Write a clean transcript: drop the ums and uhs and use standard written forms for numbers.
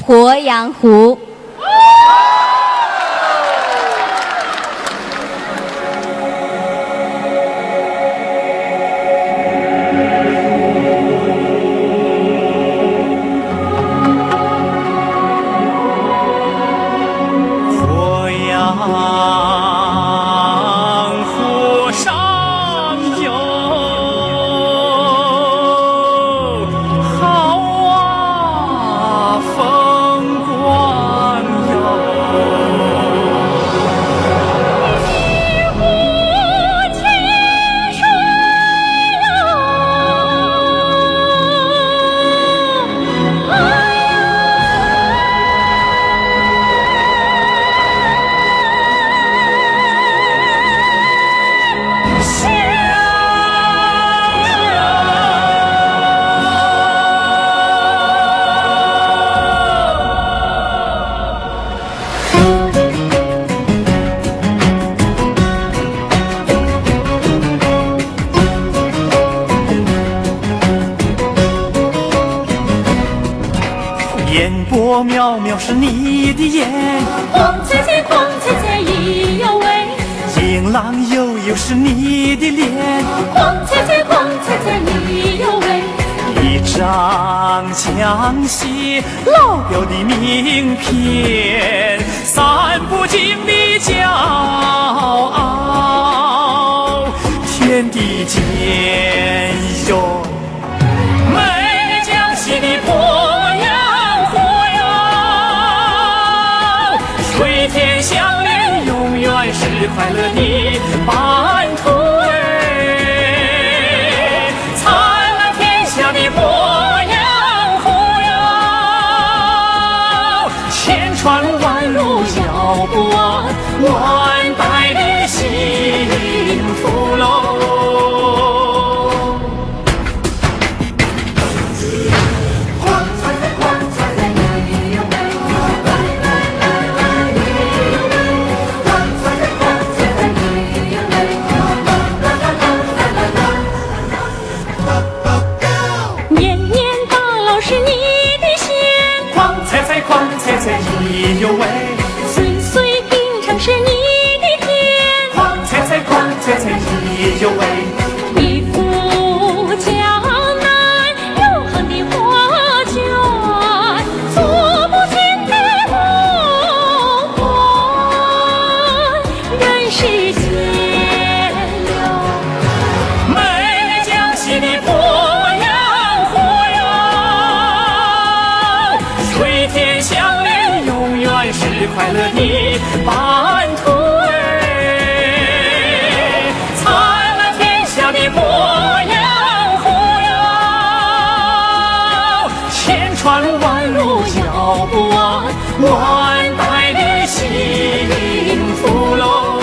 鄱阳湖。烟波渺渺是你的眼，晃彩彩晃彩彩意犹未，迎浪悠悠是你的脸，晃彩彩晃彩彩意犹未，一张江西老表的名片，散不尽的骄傲，天地间有美江西的鄱阳湖哟，水天相连，永远是快乐的版图哎，灿烂天下的鄱阳湖哟，千川万路遥不完，万代的幸福喽。意犹未，岁岁平常是你的天，晃彩彩晃彩彩意犹未，一副江南永恒的画卷，诉不尽的梦幻，人世间有美江西的鄱阳湖哟，水天相连，永远是快乐的版图哎，灿烂天下的鄱阳湖哟，千川万路遥不完，万代的幸福喽。